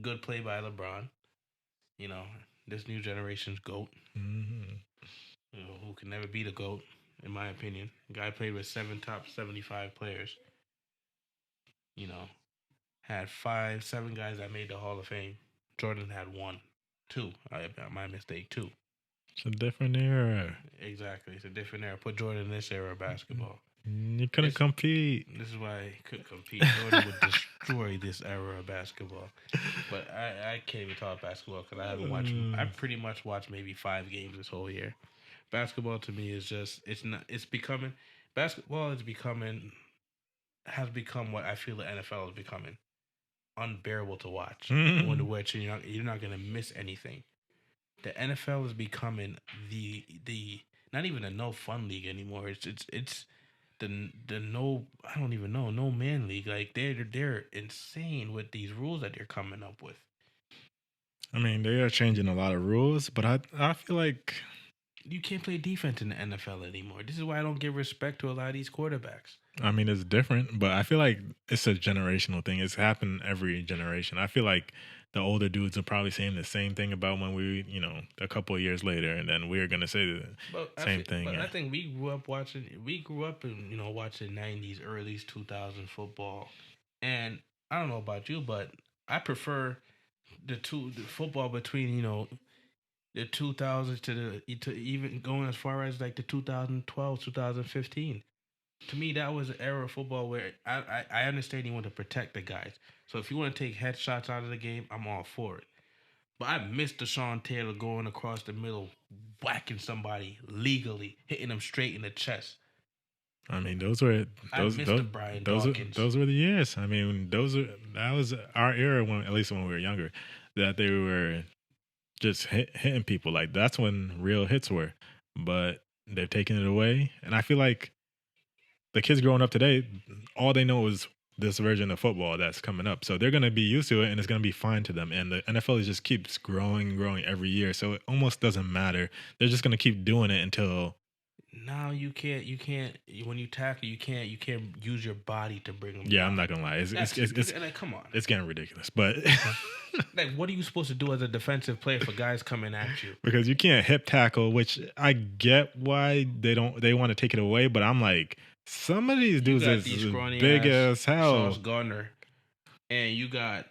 good play by LeBron. This new generation's GOAT. Mm-hmm. Who can never be the GOAT. in my opinion. The guy played with 7 top 75 players. You know, had 7 guys that made the Hall of Fame. Jordan had 1, 2. My mistake, 2. It's a different era. Exactly, it's a different era. Put Jordan in this era of basketball. You couldn't compete. This is why he couldn't compete. Jordan would destroy this era of basketball. But I can't even talk basketball because I haven't watched. I pretty much watched maybe 5 games this whole year. Basketball to me is just basketball has become what I feel the NFL is becoming, unbearable to watch. When which you're not gonna miss anything. The NFL is becoming the not even a no fun league anymore. It's the no, I don't even know, no man league. Like they're insane with these rules that they're coming up with. I mean, they are changing a lot of rules, but I feel like you can't play defense in the NFL anymore. This is why I don't give respect to a lot of these quarterbacks. I mean, it's different, but I feel like it's a generational thing. It's happened every generation. I feel like the older dudes are probably saying the same thing about when we, a couple of years later, and then we're gonna say the same thing. But I think we grew up in watching 90s, early 2000s football, and I don't know about you, but I prefer the football between the 2000s to even going as far as like the 2012, 2015. To me, that was an era of football where I understand you want to protect the guys. So if you want to take headshots out of the game, I'm all for it. But I missed Deshaun Taylor going across the middle, whacking somebody legally, hitting them straight in the chest. I mean, those were the years. I mean, that was our era when, at least when we were younger, that they were just hitting people. Like that's when real hits were. But they've taken it away, and I feel like the kids growing up today, all they know is this version of football that's coming up. So they're going to be used to it, and it's going to be fine to them. And the NFL just keeps growing every year. So it almost doesn't matter. They're just going to keep doing it until. Now you can't. When you tackle, you can't use your body to bring them. Yeah, down. I'm not gonna lie. It's like, come on. It's getting ridiculous. But like, what are you supposed to do as a defensive player for guys coming at you? Because you can't hip tackle, which I get why they want to take it away. But I'm like, some of these dudes are big as hell. Sauce Gardner, and you got.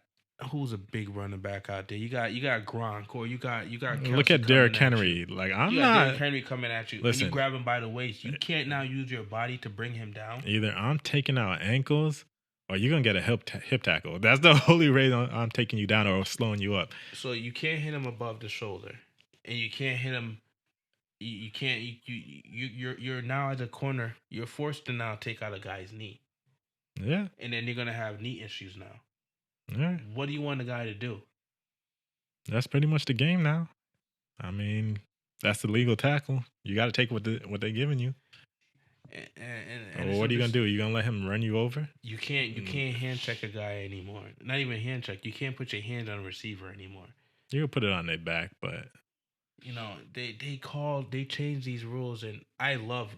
Who's a big running back out there? You got Gronk, or you got. Kelsey. Look at Derrick Henry. Like Derrick Henry coming at you. Listen, and you grab him by the waist. You can't now use your body to bring him down. Either I'm taking out ankles, or you're gonna get a hip tackle. That's the only way I'm taking you down or slowing you up. So you can't hit him above the shoulder, and you can't hit him. You can't. You're now as a corner. You're forced to now take out a guy's knee. Yeah. And then you're gonna have knee issues now. Yeah. What do you want the guy to do? That's pretty much the game now. I mean, that's the legal tackle. You got to take what they're giving you. And what are you gonna do? You gonna let him run you over? You can't hand check a guy anymore. Not even hand check. You can't put your hand on a receiver anymore. You can put it on their back, but they changed these rules, and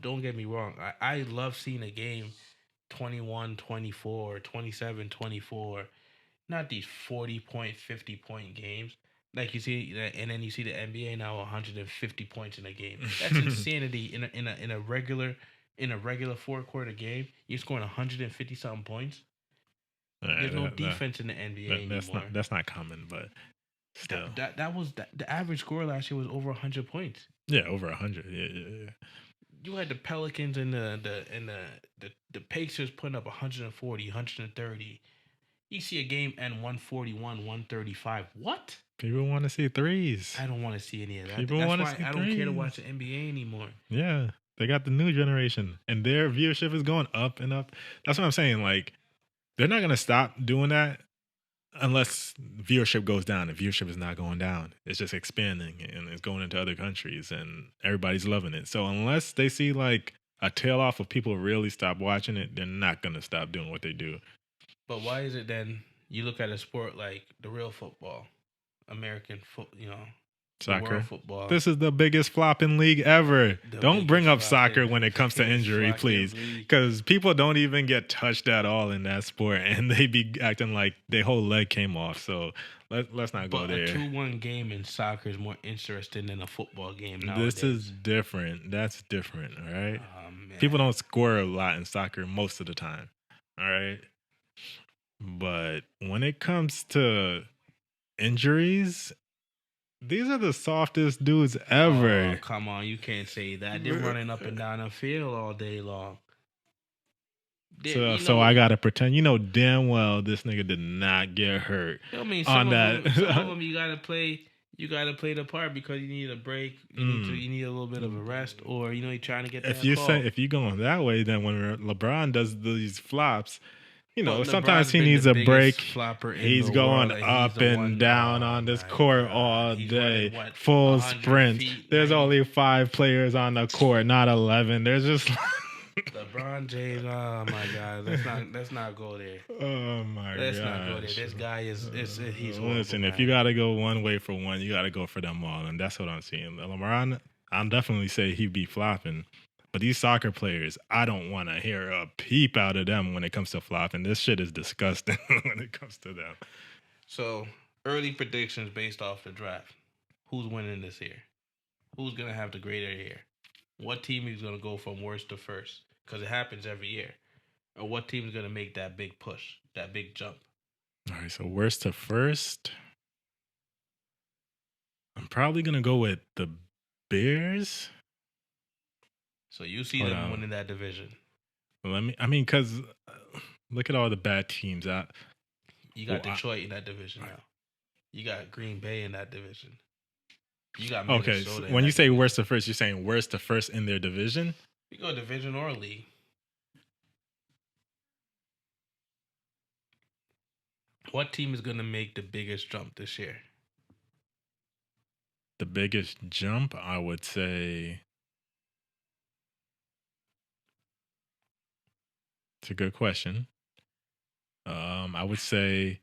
don't get me wrong, I love seeing a game 21-24, 27-24. Not these 40-point, 50-point games. Like you see, and then you see the NBA now 150 points in a game. That's insanity. In a regular 4-quarter game, you're scoring 150 something points. There's no defense in the NBA anymore. That's not common, but still. That was the average score last year was over 100 points. Yeah, over 100. Yeah. You had the Pelicans and the Pacers putting up 140, 130. You see a game end 141, 135. What? People want to see threes. I don't want to see any of that. People want to see threes. I don't care to watch the NBA anymore. Yeah. They got the new generation, and their viewership is going up and up. That's what I'm saying. Like, they're not going to stop doing that unless viewership goes down. And viewership is not going down. It's just expanding, and it's going into other countries, and everybody's loving it. So unless they see, like, a tail off of people really stop watching it, they're not going to stop doing what they do. But why is it then you look at a sport like the real football, American football, soccer, world football? This is the biggest flopping league ever. Don't bring up soccer when it comes to injury, please. Because people don't even get touched at all in that sport, and they be acting like their whole leg came off. So let's not go But a there. 2-1 game in soccer is more interesting than a football game nowadays. This is different. That's different. All right. Man. People don't score a lot in soccer most of the time. All right. But when it comes to injuries, these are the softest dudes ever. Oh, come on, you can't say that. They're running up and down the field all day long. So I gotta pretend, damn well this nigga did not get hurt. I mean, some of them you gotta play. You gotta play the part because you need a break. You need a little bit of a rest, or you're trying to get. If you're going that way, then when LeBron does these flops, sometimes he needs a break. He's going up and down on this court all day, full sprint. There's only 5 players on the court, not 11. There's just LeBron James. Oh my God, let's not go there. Oh my God, let's not go there. This guy he's horrible. Listen, if you gotta go one way for one, you gotta go for them all, and that's what I'm seeing. LeBron, I'll definitely say he'd be flopping. But these soccer players, I don't want to hear a peep out of them when it comes to flopping. This shit is disgusting when it comes to them. So, early predictions based off the draft. Who's winning this year? Who's going to have the greater year? What team is going to go from worst to first? Because it happens every year. Or what team is going to make that big push, that big jump? All right, so worst to first. I'm probably going to go with the Bears. So you see them winning that division. Because look at all the bad teams out. You got Detroit in that division now. You got Green Bay in that division. You got Minnesota. Okay, so when you say worst to first, you're saying worst to first in their division? You go division or league. What team is going to make the biggest jump this year? The biggest jump, I would say. It's a good question. I would say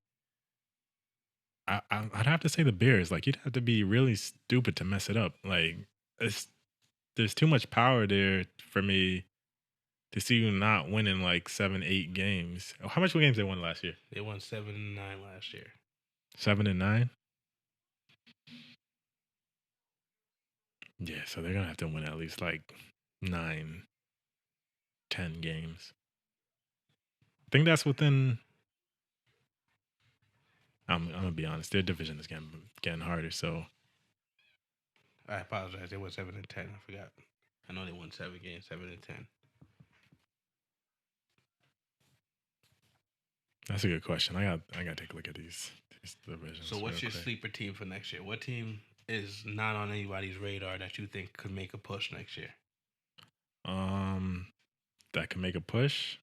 I'd have to say the Bears. Like, you'd have to be really stupid to mess it up. Like, there's too much power there for me to see you not winning like 7-8 games. How much games they won last year? They won 7-9 last year. 7-9? Yeah, so they're gonna have to win at least like 9-10 games. I think that's within. I'm gonna be honest. Their division is getting harder. So I apologize. They won 7-10. I forgot. I know they won 7 games, 7-10. That's a good question. I got to take a look at these divisions. So what's your sleeper team for next year? What team is not on anybody's radar that you think could make a push next year? That can make a push.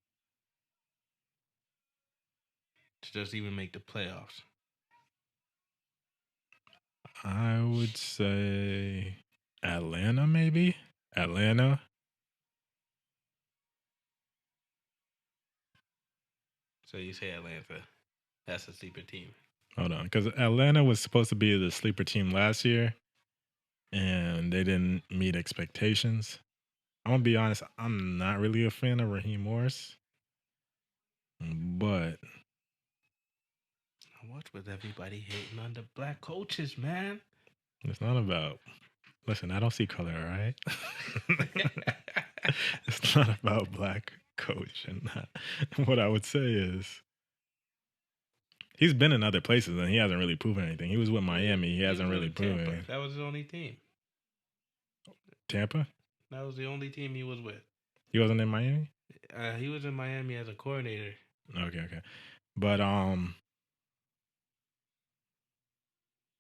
To just even make the playoffs. I would say Atlanta, maybe. Atlanta. So you say Atlanta. That's a sleeper team. Hold on, because Atlanta was supposed to be the sleeper team last year, and they didn't meet expectations. I'm going to be honest, I'm not really a fan of Raheem Morris, but what's with everybody hating on the black coaches, man? It's not about. Listen, I don't see color, all right? It's not about black coach. And what I would say is he's been in other places and he hasn't really proven anything. He was with Miami. He hasn't really proven anything. That was his only team. Tampa? That was the only team he was with. He wasn't in Miami? He was in Miami as a coordinator. Okay. But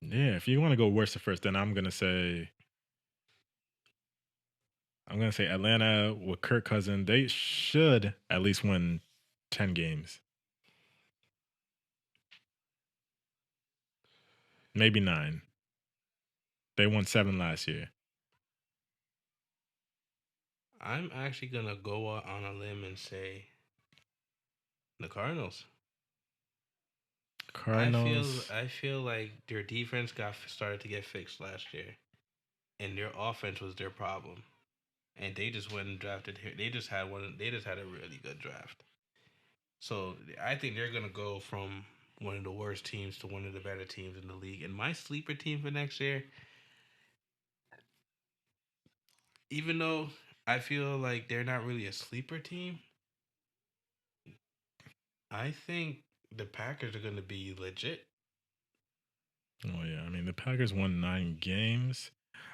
yeah, if you want to go worst to first, then I'm gonna say Atlanta with Kirk Cousins. They should at least win 10 games, maybe 9. They won 7 last year. I'm actually gonna go on a limb and say the Cardinals. I feel like their defense started to get fixed last year, and their offense was their problem, and they just went and drafted here. They just had a really good draft. So I think they're gonna go from one of the worst teams to one of the better teams in the league. And my sleeper team for next year, even though I feel like they're not really a sleeper team, I think the Packers are going to be legit. Oh yeah, I mean the Packers won 9 games.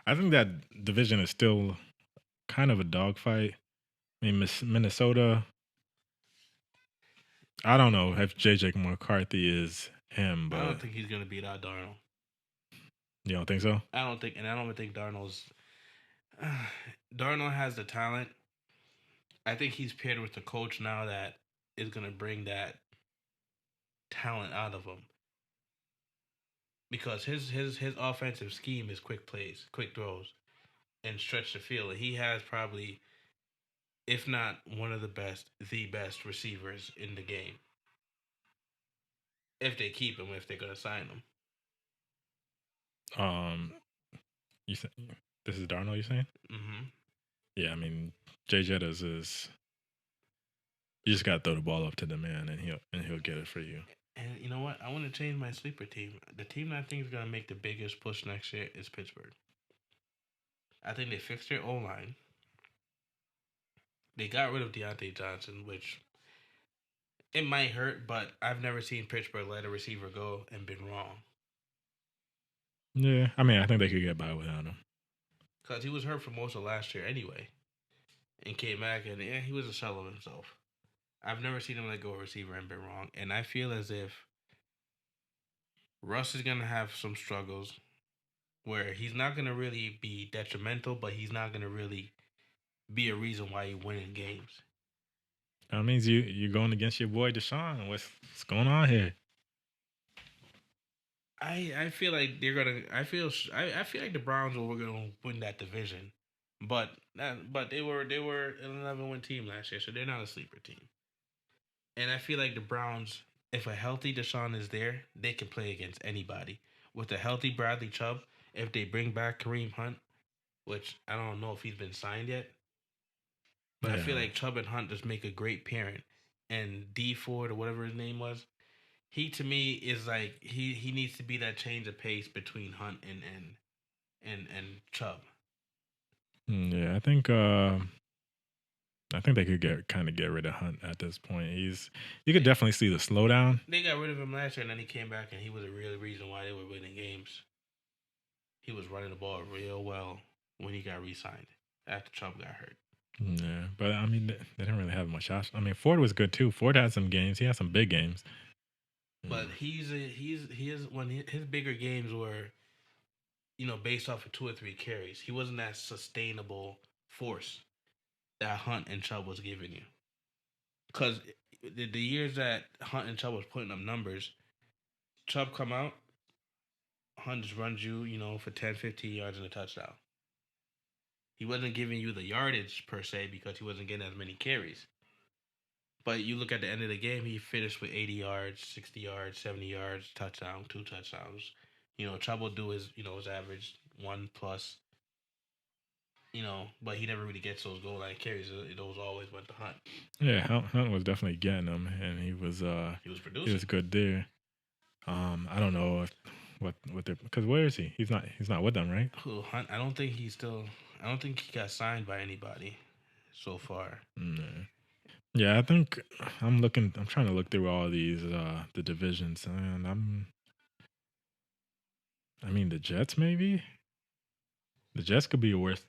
I think that division is still kind of a dogfight. I mean Minnesota. I don't know if JJ McCarthy is him, I but don't think he's going to beat out Darnold. you don't think so? I don't even think Darnold's. Darnold has the talent. I think he's paired with the coach now that is going to bring that talent out of him. Because his offensive scheme is quick plays, quick throws, and stretch the field. And he has probably, if not one of the best receivers in the game. If they keep him, if they're gonna sign him. You say, this is Darnold? You saying? Mm-hmm. Yeah, I mean Jay Jettas is. You just gotta throw the ball up to the man, and he'll get it for you. And you know what? I want to change my sleeper team. The team that I think is gonna make the biggest push next year is Pittsburgh. I think they fixed their O line. They got rid of Deontay Johnson, which it might hurt, but I've never seen Pittsburgh let a receiver go and been wrong. Yeah, I mean I think they could get by without him. Because he was hurt for most of last year anyway. And came back and yeah, he was a shell of himself. I've never seen him let go of a receiver and been wrong. And I feel as if Russ is going to have some struggles where he's not going to really be detrimental, but he's not going to really be a reason why you're winning games. That means you're going against your boy Deshaun. What's going on here? I feel like they're gonna. I feel like the Browns were gonna win that division, but they were an 11-win team last year, so they're not a sleeper team. And I feel like the Browns, if a healthy Deshaun is there, they can play against anybody. With a healthy Bradley Chubb, if they bring back Kareem Hunt, which I don't know if he's been signed yet, but I feel like Chubb and Hunt just make a great parent. And D Ford or whatever his name was, he to me is like he needs to be that change of pace between Hunt and Chubb. Yeah, I think they could get rid of Hunt at this point. You could definitely see the slowdown. They got rid of him last year, and then he came back, and he was a real reason why they were winning games. He was running the ball real well when he got re-signed after Chubb got hurt. Yeah, but I mean, they didn't really have much option. I mean, Ford was good too. Ford had some games. He had some big games. But he is when his bigger games were, based off of 2 or 3 carries. He wasn't that sustainable force that Hunt and Chubb was giving you. Because the years that Hunt and Chubb was putting up numbers, Chubb come out, Hunt just runs you, for 10, 15 yards and a touchdown. He wasn't giving you the yardage per se because he wasn't getting as many carries. But you look at the end of the game, he finished with 80 yards, 60 yards, 70 yards, touchdown, 2 touchdowns. Chubb will do his average 1+. But he never really gets those goal line carries. Those always went to Hunt. Yeah, Hunt was definitely getting them, and he was producing. He was good there. I don't know what they're, because where is he? He's not with them, right? Who, Hunt? I don't think he got signed by anybody so far. Yeah, I think I'm trying to look through all these the divisions, and I mean the Jets maybe. The Jets could be worst.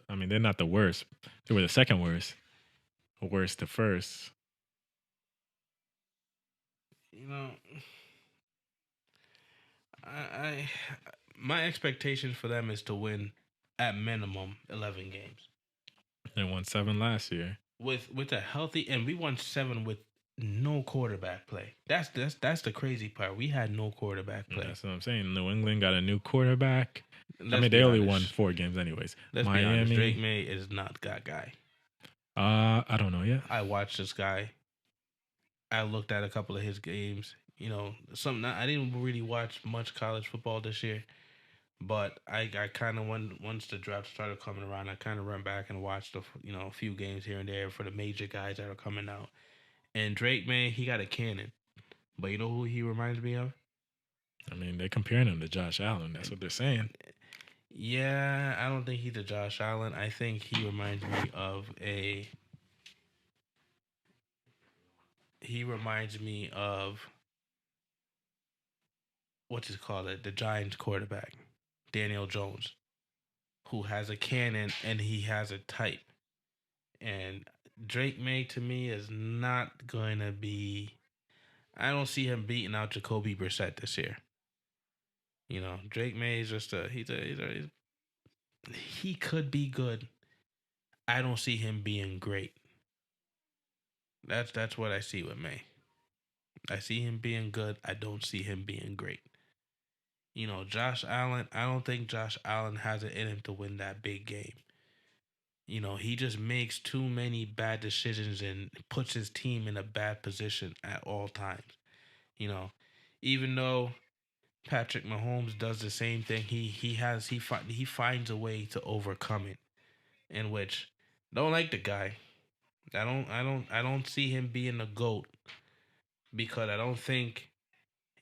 I mean, they're not the worst. They were the second worst. Worst to first. My expectation for them is to win at minimum 11 games. They won 7 last year with a healthy, and we won 7 with no quarterback play. That's the crazy part. We had no quarterback play. That's what I'm saying. New England got a new quarterback. They only won 4 games anyways. Miami, be honest, Drake May is not that guy. I don't know yet. I watched this guy. I looked at a couple of his games. I didn't really watch much college football this year, but I kind of once the draft started coming around, I kind of went back and watched a few games here and there for the major guys that are coming out. And Drake May, he got a cannon. But you know who he reminds me of? I mean, they're comparing him to Josh Allen. That's what they're saying. Yeah, I don't think he's a Josh Allen. I think he reminds me of a. He reminds me of what's it called? The Giants quarterback, Daniel Jones, who has a cannon and he has a type. And Drake May to me is not going to be. I don't see him beating out Jacoby Brissett this year. You know, Drake May is just a. He could be good. I don't see him being great. That's what I see with May. I see him being good. I don't see him being great. You know, Josh Allen, I don't think Josh Allen has it in him to win that big game. You know, he just makes too many bad decisions and puts his team in a bad position at all times. You know, even though Patrick Mahomes does the same thing, he finds a way to overcome it. In which don't like the guy. I don't see him being a GOAT because I don't think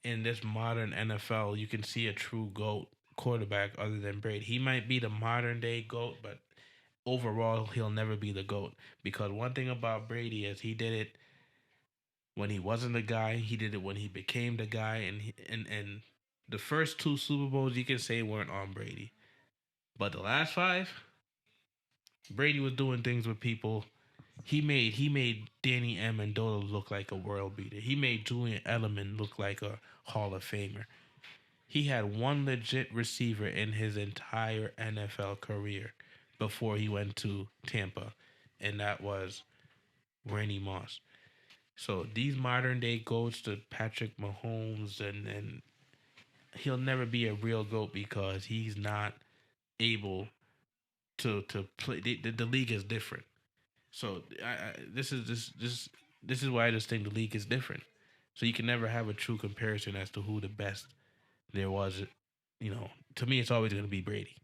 in this modern NFL you can see a true GOAT quarterback other than Brady. He might be the modern day GOAT, but overall he'll never be the GOAT. Because one thing about Brady is he did it when he wasn't the guy, he did it when he became the guy, and the first two Super Bowls you can say weren't on Brady. But the last five, Brady was doing things with people. He made Danny Amendola look like a world beater. He made Julian Edelman look like a Hall of Famer. He had one legit receiver in his entire NFL career before he went to Tampa, and that was Randy Moss. So these modern day goats to Patrick Mahomes, and he'll never be a real GOAT because he's not able to play. The league is different. So this is why I just think the league is different. So you can never have a true comparison as to who the best there was. You know, to me, it's always going to be Brady.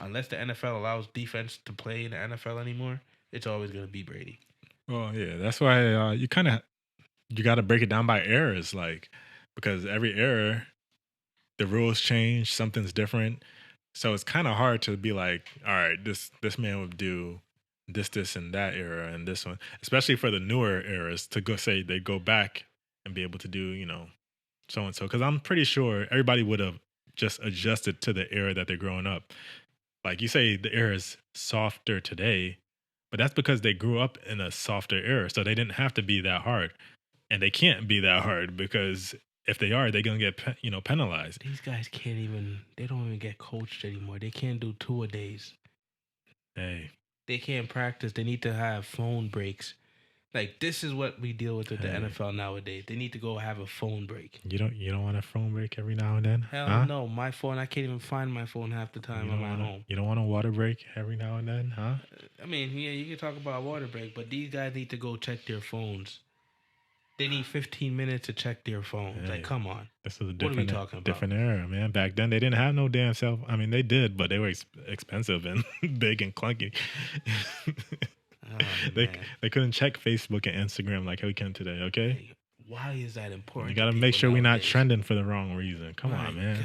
Unless the NFL allows defense to play in the NFL anymore, it's always going to be Brady. Well, yeah, that's why you got to break it down by eras, like because every era the rules change, something's different. So it's kind of hard to be like, all right, this man would do this, and that era, and this one, especially for the newer eras, to go say they go back and be able to do, so and so. Because I'm pretty sure everybody would have just adjusted to the era that they're growing up. Like you say, the era is softer today, but that's because they grew up in a softer era, so they didn't have to be that hard, and they can't be that hard because if they are, they're gonna get penalized. These guys can't even. They don't even get coached anymore. They can't do two-a-days. Hey, they can't practice. They need to have phone breaks. Like this is what we deal with the NFL nowadays. They need to go have a phone break. You don't want a phone break every now and then? Hell no. My phone, I can't even find my phone half the time I'm at home. You don't want a water break every now and then, huh? I mean, yeah, you can talk about a water break, but these guys need to go check their phones. They need 15 minutes to check their phones. Like, come on. This is a what are we talking about? Different era, man. Back then, they didn't have no damn cell. I mean, they did, but they were expensive and big and clunky. They couldn't check Facebook and Instagram like we can today. Okay. Why is that important? You got to make sure we're not trending for the wrong reason. Come on, man.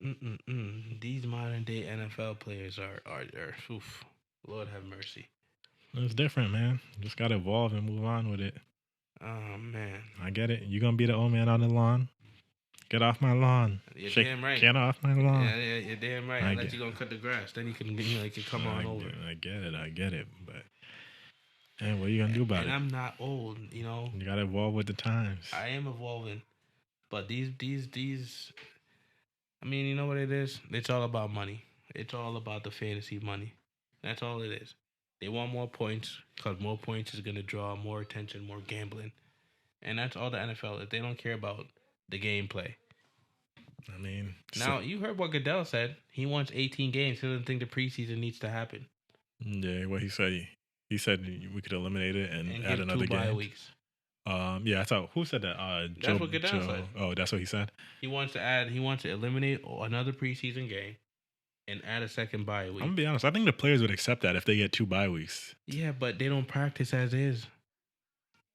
God. These modern day NFL players are oof, Lord have mercy. It's different, man. Just got to evolve and move on with it. Oh, man. I get it. You're going to be the old man on the lawn. Get off my lawn. You're damn right. Get off my lawn. Yeah, you're damn right. Unless you're going to cut the grass. Then you can come on over. I get it. But, man, what are you going to do about it? And I'm not old, You got to evolve with the times. I am evolving. But these, I mean, you know what it is? It's all about money. It's all about the fantasy money. That's all it is. They want more points because more points is going to draw more attention, more gambling. And that's all the NFL is. They don't care about the gameplay. I mean... Now, you heard what Goodell said. He wants 18 games. He doesn't think the preseason needs to happen. Yeah, what he said. He said we could eliminate it and add another game. 2 bye weeks. Yeah, I thought... Who said that? That's what Goodell said. Oh, that's what he said? He wants to eliminate another preseason game. And add a second bye week. I'm going to be honest. I think the players would accept that if they get 2 bye weeks. Yeah, but they don't practice as is.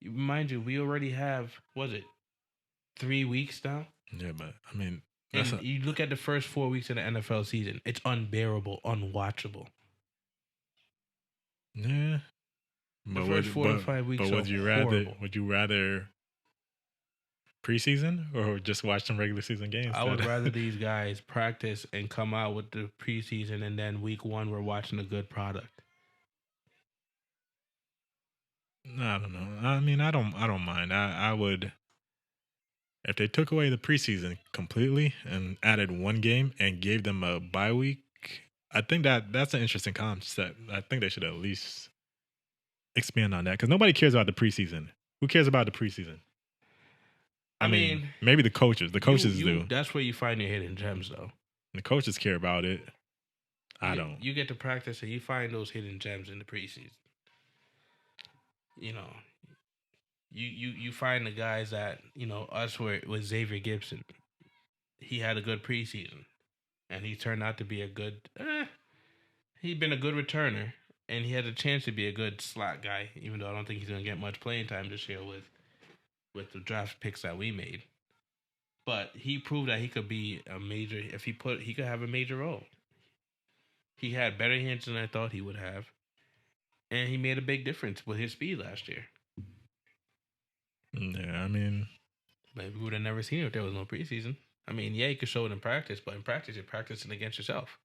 Mind you, we already have, was it 3 weeks now? Yeah, but I mean, And you look at the first 4 weeks of the NFL season, it's unbearable, unwatchable. Yeah. The first 4 to 5 weeks but are horrible. would you rather preseason or just watch some regular season games? I would rather these guys practice and come out with the preseason, and then week 1 we're watching a good product. I don't know. I mean, I don't mind. I would, if they took away the preseason completely and added one game and gave them a bye week. I think that's an interesting concept. I think they should at least expand on that because nobody cares about the preseason. Who cares about the preseason? I mean, maybe the coaches. The coaches do. That's where you find your hidden gems, though. The coaches care about it. I don't. You get to practice and you find those hidden gems in the preseason. You know, you find the guys that, us with Xavier Gibson. He had a good preseason, and he turned out to be a good. He'd been a good returner, and he had a chance to be a good slot guy. Even though I don't think he's gonna get much playing time this year with the draft picks that we made. But he proved that he could be a major. If he could have a major role. He had better hands than I thought he would have, and he made a big difference with his speed last year. Yeah, I mean, maybe we would have never seen it if there was no preseason. I mean, yeah, you could show it in practice, but in practice, you're practicing against yourself.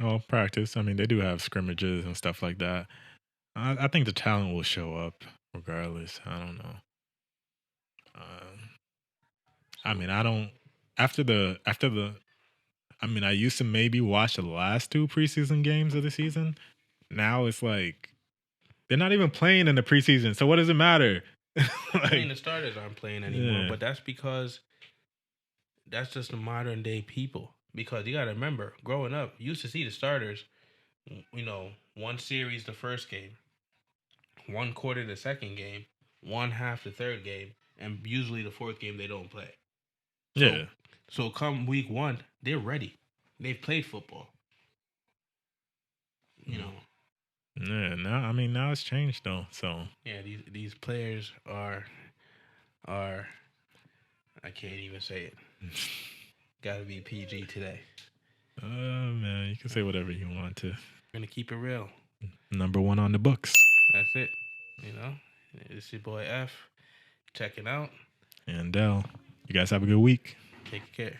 Oh, practice. I mean, they do have scrimmages and stuff like that. I think the talent will show up regardless. I don't know. I mean, I don't. After the. I mean, I used to maybe watch the last 2 preseason games of the season. Now it's like they're not even playing in the preseason. So what does it matter? I mean, the starters aren't playing anymore, but that's because that's just the modern day people. Because you got to remember, growing up, you used to see the starters, one series the first game, one quarter the second game, one half the third game, and usually the fourth game they don't play. Yeah. So come week 1, they're ready. They've played football. Yeah, now it's changed though. So yeah, these players are I can't even say it. Gotta be PG today. Man, you can say whatever you want to. Gonna keep it real. Number 1 on the books. That's it. It's your boy F. Check it out. And Dell. You guys have a good week. Take care.